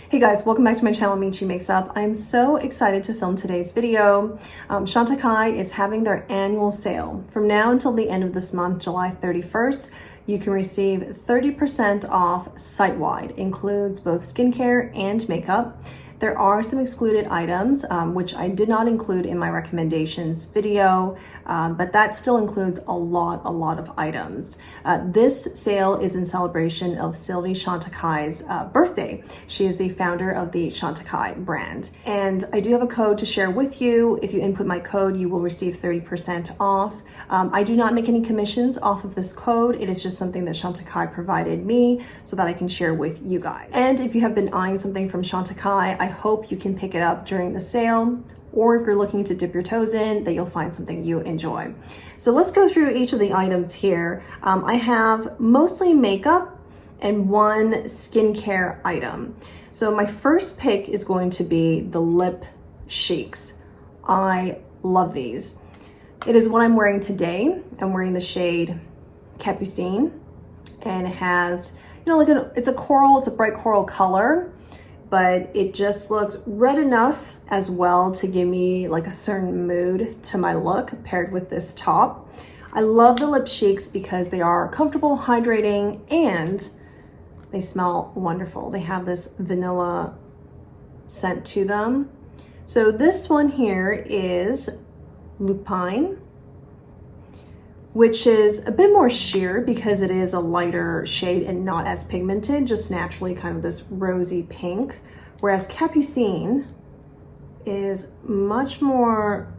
Hey guys, welcome back to my channel, Michi Makes Up. I'm so excited to film today's video. Chantecaille is having their annual sale. From now until the end of this month, July 31st, you can receive 30% off site-wide. Includes both skincare and makeup. There are some excluded items, which I did not include in my recommendations video, but that still includes a lot of items. This sale is in celebration of Sylvie Chantecaille's birthday. She is the founder of the Chantecaille brand. And I do have a code to share with you. If you input my code, you will receive 30% off. I do not make any commissions off of this code. It is just something that Chantecaille provided me so that I can share with you guys. And if you have been eyeing something from Chantecaille, I hope you can pick it up during the sale, or if you're looking to dip your toes in, that you'll find something you enjoy. So let's go through each of the items here. I have mostly makeup and one skincare item. So my first pick is going to be the lip shakes. I love these. It is what I'm wearing today. I'm wearing the shade Capucine, and it has, you know, like it's a coral, it's a bright coral color, but it just looks red enough as well to give me like a certain mood to my look paired with this top. I love the lip shakes because they are comfortable, hydrating, and they smell wonderful. They have this vanilla scent to them. So this one here is Lupine, which is a bit more sheer because it is a lighter shade and not as pigmented, just naturally kind of this rosy pink, whereas Capucine is much more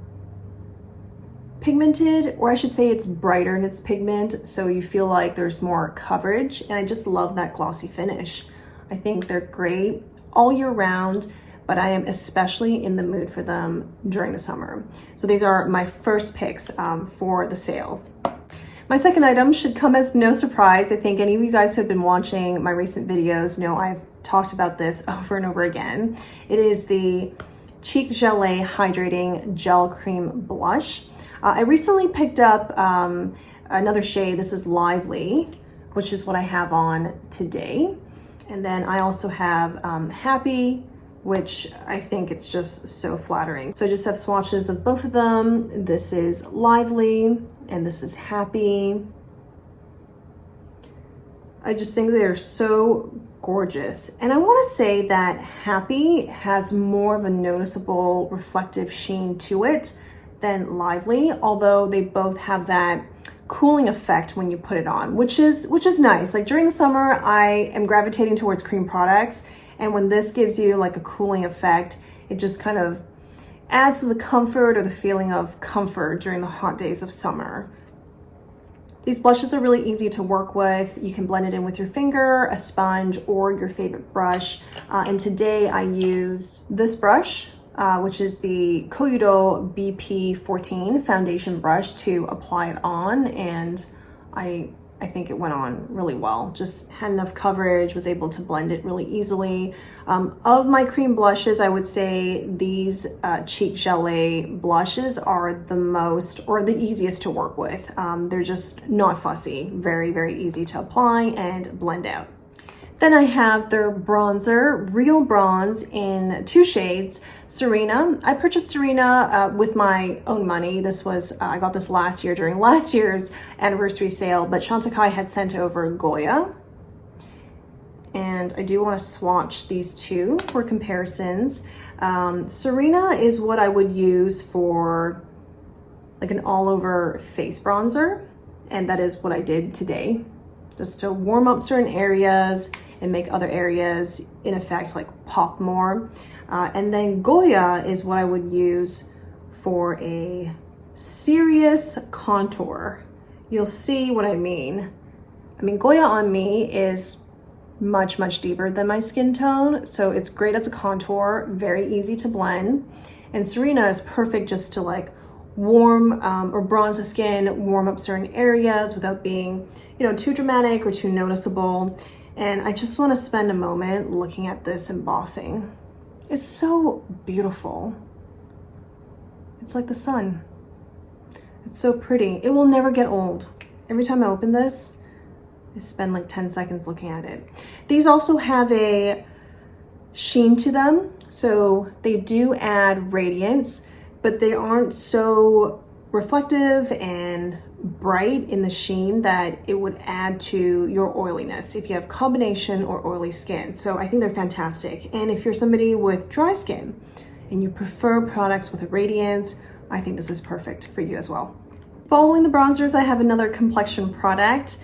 pigmented, or I should say it's brighter in its pigment, so you feel like there's more coverage, and I just love that glossy finish. I think they're great all year round, but I am especially in the mood for them during the summer. So these are my first picks for the sale. My second item should come as no surprise. I think any of you guys who have been watching my recent videos know I've talked about this over and over again. It is the Cheek Gelée Hydrating Gel Cream Blush. I recently picked up another shade. This is Lively, which is what I have on today. And then I also have Happy, which I think it's just so flattering. So I just have swatches of both of them. This is Lively and this is Happy. I just think they're so gorgeous. And I want to say that Happy has more of a noticeable reflective sheen to it than Lively, although they both have that cooling effect when you put it on, which is nice. Like during the summer, I am gravitating towards cream products, and when this gives you like a cooling effect, it just kind of adds to the comfort or the feeling of comfort during the hot days of summer. These blushes are really easy to work with. You can blend it in with your finger, a sponge, or your favorite brush. And today I used this brush, which is the Koyudo BP14 foundation brush, to apply it on, and I think it went on really well. Just had enough coverage, was able to blend it really easily. Of my cream blushes, I would say these Cheek Gelée blushes are the most, or the easiest to work with. They're just not fussy, very easy to apply and blend out. Then I have their bronzer, Real Bronze, in two shades, Serena. I purchased Serena with my own money. This was, I got this last year during last year's anniversary sale, but Chantecaille had sent over Goya. And I do want to swatch these two for comparisons. Serena is what I would use for like an all over face bronzer. And that is what I did today, just to warm up certain areas and make other areas, in effect, like pop more. And then Goya is what I would use for a serious contour. You'll see what I mean. I mean, Goya on me is much deeper than my skin tone, so it's great as a contour, very easy to blend. And Serena is perfect just to like warm or bronze the skin, warm up certain areas without being, you know, too dramatic or too noticeable. And I just want to spend a moment looking at this embossing. It's so beautiful. It's like the sun. It's so pretty. It will never get old. Every time I open this, I spend like 10 seconds looking at it. These also have a sheen to them. So they do add radiance, but they aren't so reflective and bright in the sheen that it would add to your oiliness if you have combination or oily skin. So I think they're fantastic. And if you're somebody with dry skin and you prefer products with a radiance, I think this is perfect for you as well. Following the bronzers, I have another complexion product.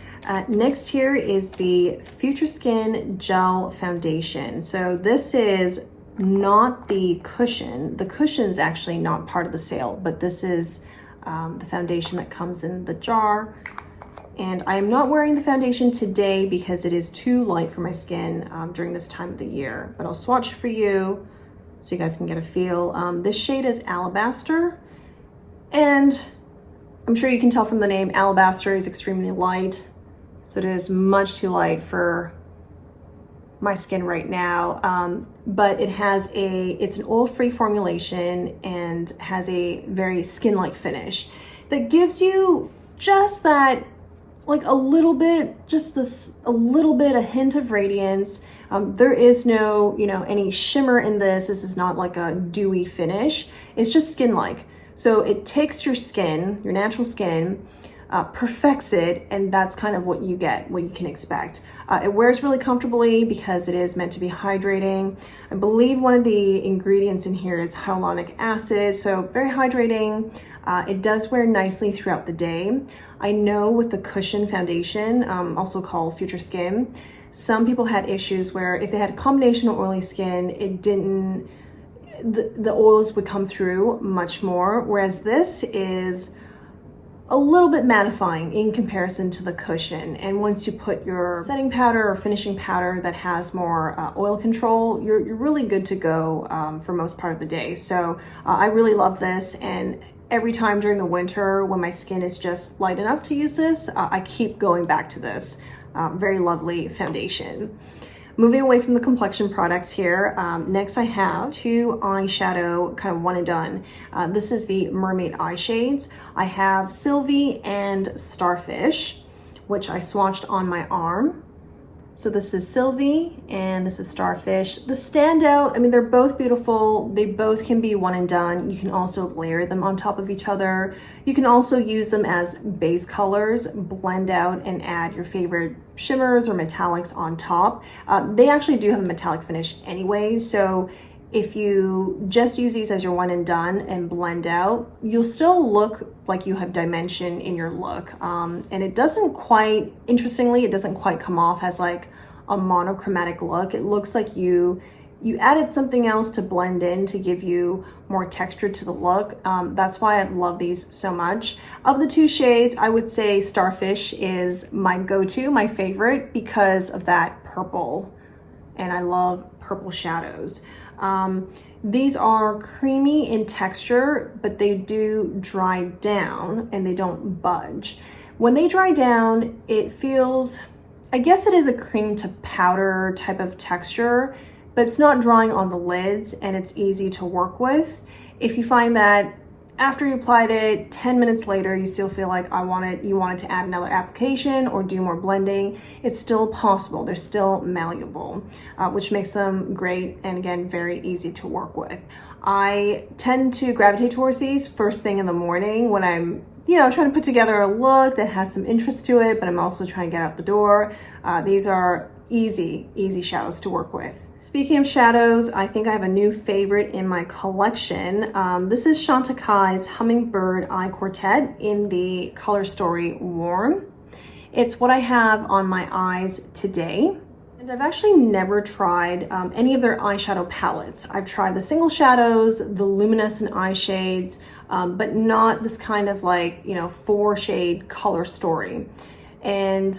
Next here is the Future Skin Gel Foundation. So this is not the cushion. The cushion's actually not part of the sale, but this is the foundation that comes in the jar. And I am not wearing the foundation today because it is too light for my skin during this time of the year, but I'll swatch for you so you guys can get a feel. This shade is Alabaster, and I'm sure you can tell from the name, Alabaster is extremely light. So it is much too light for my skin right now. But it's an oil-free formulation and has a very skin-like finish that gives you just that, like a little bit, a hint of radiance. There is no, any shimmer in this. This is not like a dewy finish. It's just skin-like. So it takes your skin, your natural skin, perfects it, and that's kind of what you get, what you can expect. It wears really comfortably because it is meant to be hydrating. I believe one of the ingredients in here is hyaluronic acid, so very hydrating. It does wear nicely throughout the day. I know with the cushion foundation, also called Future Skin, some people had issues where if they had a combination of oily skin, the oils would come through much more, whereas this is a little bit mattifying in comparison to the cushion. And once you put your setting powder or finishing powder that has more oil control, you're really good to go for most part of the day. So I really love this, and every time during the winter when my skin is just light enough to use this, I keep going back to this very lovely foundation. Moving away from the complexion products here, next I have two eyeshadow kind of one and done. This is the Mermaid eye shades. I have Sylvie and Starfish, which I swatched on my arm. So this is Sylvie and this is Starfish. The standout, I mean, they're both beautiful. They both can be one and done. You can also layer them on top of each other. You can also use them as base colors, blend out and add your favorite shimmers or metallics on top. They actually do have a metallic finish anyway. So if you just use these as your one and done and blend out, you'll still look like you have dimension in your look. And it doesn't quite, interestingly, it doesn't quite come off as like a monochromatic look. It looks like you added something else to blend in to give you more texture to the look. That's why I love these so much. Of the two shades, I would say Starfish is my go-to, my favorite, because of that purple. And I love purple shadows. These are creamy in texture, but they do dry down and they don't budge. When they dry down, it feels, I guess it is a cream to powder type of texture, but it's not drying on the lids and it's easy to work with. If you find that after you applied it, 10 minutes later, you still feel like you wanted to add another application or do more blending, it's still possible. They're still malleable, which makes them great and again, very easy to work with. I tend to gravitate towards these first thing in the morning when I'm trying to put together a look that has some interest to it, but I'm also trying to get out the door. These are easy shadows to work with. Speaking of shadows, I think I have a new favorite in my collection. This is Chantecaille's Hummingbird Eye Quartet in the Color Story Warm. It's what I have on my eyes today. And I've actually never tried any of their eyeshadow palettes. I've tried the single shadows, the luminescent eye shades, but not this kind of like, 4-shade color story. And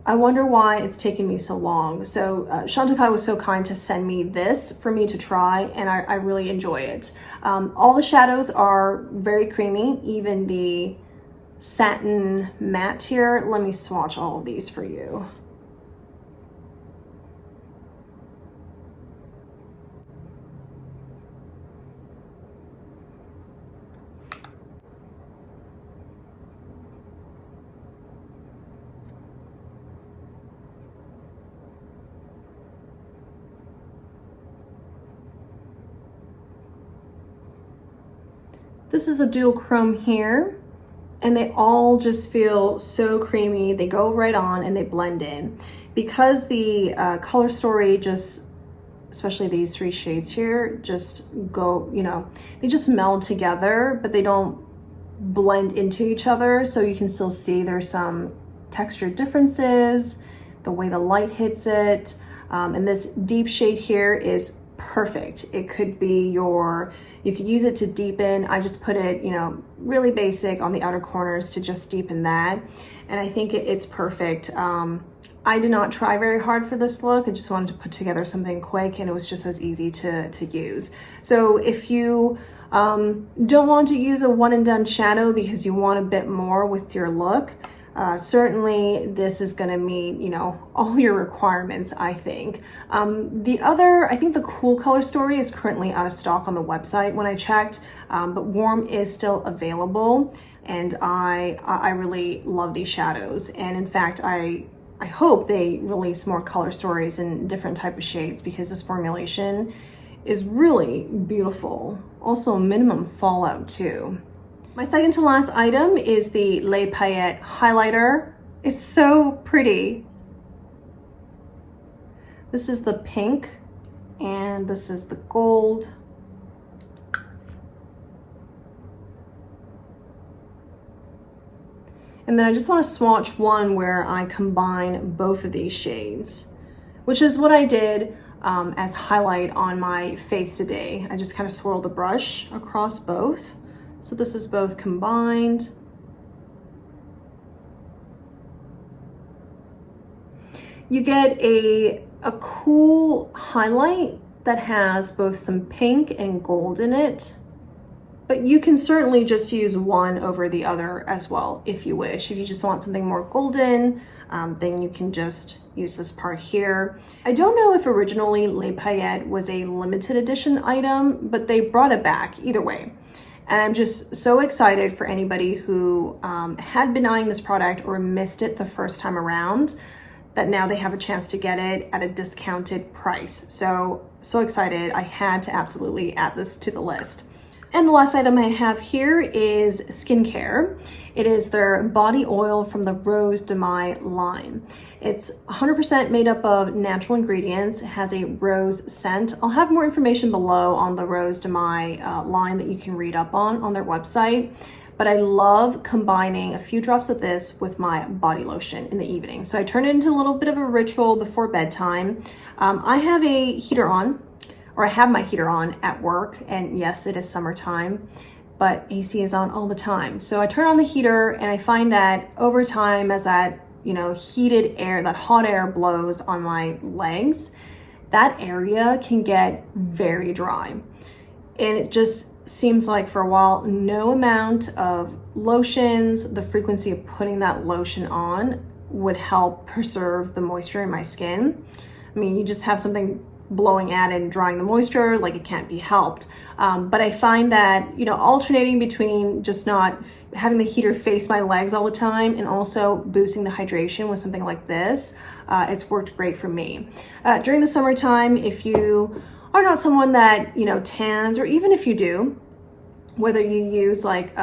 I wonder why it's taken me so long. So Chantecaille was so kind to send me this for me to try, and I really enjoy it. All the shadows are very creamy, even the satin matte here. Let me swatch all of these for you. This is a dual chrome here, and they all just feel so creamy. They go right on and they blend in. Because the color story just, especially these 3 shades here, just go, you know, they just meld together, but they don't blend into each other. So you can still see there's some texture differences, the way the light hits it. And this deep shade here is perfect. It could be you could use it to deepen. I just put it, you know, really basic on the outer corners to just deepen that. And I think it's perfect. I did not try very hard for this look. I just wanted to put together something quick, and it was just as easy to use. So if you don't want to use a one and done shadow because you want a bit more with your look, certainly this is gonna meet, you know, all your requirements, I think. I think the Cool Color Story is currently out of stock on the website when I checked, but Warm is still available, and I really love these shadows. And in fact, I hope they release more color stories in different type of shades, because this formulation is really beautiful. Also minimum fallout too. My second to last item is the Les Paillettes highlighter. It's so pretty. This is the pink and this is the gold. And then I just want to swatch one where I combine both of these shades, which is what I did as highlight on my face today. I just kind of swirled the brush across both. So this is both combined. You get a cool highlight that has both some pink and gold in it. But you can certainly just use one over the other as well if you wish. If you just want something more golden, then you can just use this part here. I don't know if originally Les Paillettes was a limited edition item, but they brought it back either way. And I'm just so excited for anybody who had been eyeing this product or missed it the first time around, that now they have a chance to get it at a discounted price. So excited. I had to absolutely add this to the list. And the last item I have here is skincare. It is their body oil from the Rose de Mai line. It's 100% made up of natural ingredients. It has a rose scent. I'll have more information below on the Rose de Mai line that you can read up on their website. But I love combining a few drops of this with my body lotion in the evening. So I turn it into a little bit of a ritual before bedtime. I have a heater on, or I have my heater on at work, and yes, it is summertime, but AC is on all the time. So I turn on the heater, and I find that over time, as that, you know, heated air, that hot air blows on my legs, that area can get very dry. And it just seems like for a while, no amount of lotions, the frequency of putting that lotion on would help preserve the moisture in my skin. I mean, you just have something blowing at it and drying the moisture, like it can't be helped. But I find that, you know, alternating between just not having the heater face my legs all the time and also boosting the hydration with something like this, it's worked great for me. During the summertime, if you are not someone that, you know, tans, or even if you do, whether you use like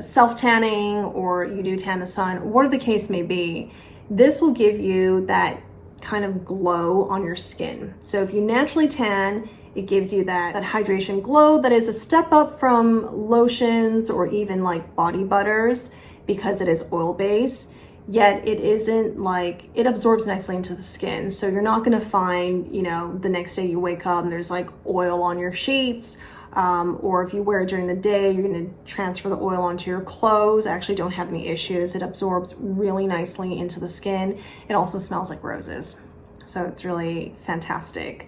self-tanning or you do tan the sun, whatever the case may be, this will give you that kind of glow on your skin. So if you naturally tan, it gives you that hydration glow that is a step up from lotions or even like body butters, because it is oil-based, yet it isn't like, it absorbs nicely into the skin. So you're not gonna find, you know, the next day you wake up and there's like oil on your sheets, or if you wear it during the day, you're gonna transfer the oil onto your clothes. I actually don't have any issues. It absorbs really nicely into the skin. It also smells like roses. So it's really fantastic.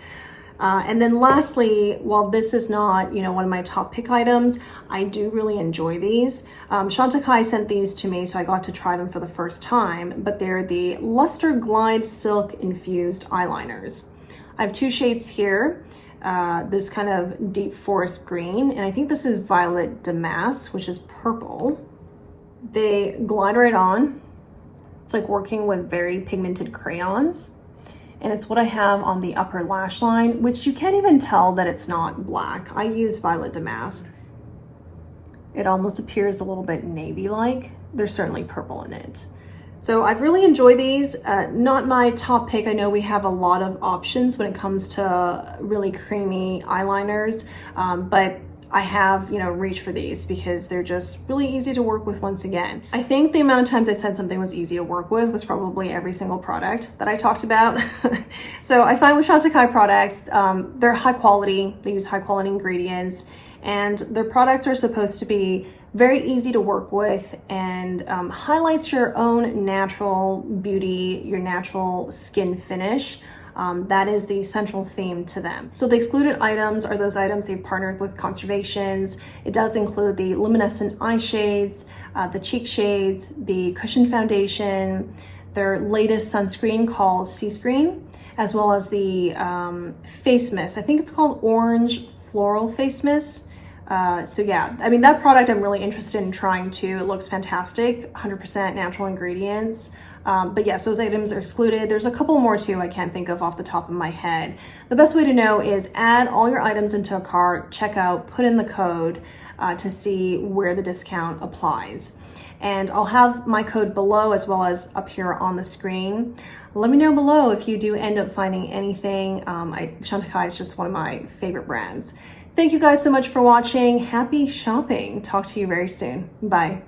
And then lastly, while this is not, you know, one of my top pick items, I do really enjoy these. Chantecaille sent these to me, so I got to try them for the first time, but they're the Luster Glide Silk Infused Eyeliners. I have 2 shades here. This kind of deep forest green, and I think this is Violet Damask, which is purple. They glide right on. It's like working with very pigmented crayons. And it's what I have on the upper lash line, which you can't even tell that it's not black. I use Violet Damask. It almost appears a little bit navy-like. There's certainly purple in it. So I've really enjoyed these. Not my top pick. I know we have a lot of options when it comes to really creamy eyeliners, but I have, reached for these because they're just really easy to work with once again. I think the amount of times I said something was easy to work with was probably every single product that I talked about. So I find with Chantecaille products, they're high quality, they use high quality ingredients, and their products are supposed to be very easy to work with and highlights your own natural beauty, your natural skin finish. That is the central theme to them. So the excluded items are those items they've partnered with conservations. It does include the luminescent eye shades, the cheek shades, the cushion foundation, their latest sunscreen called Sea Screen, as well as the face mist. I think it's called Orange Floral Face Mist. So yeah, I mean, that product I'm really interested in trying too. It looks fantastic, 100% natural ingredients. But yes, those items are excluded. There's a couple more too I can't think of off the top of my head. The best way to know is add all your items into a cart, check out, put in the code to see where the discount applies. And I'll have my code below as well as up here on the screen. Let me know below if you do end up finding anything. Chantecaille is just one of my favorite brands. Thank you guys so much for watching. Happy shopping. Talk to you very soon. Bye.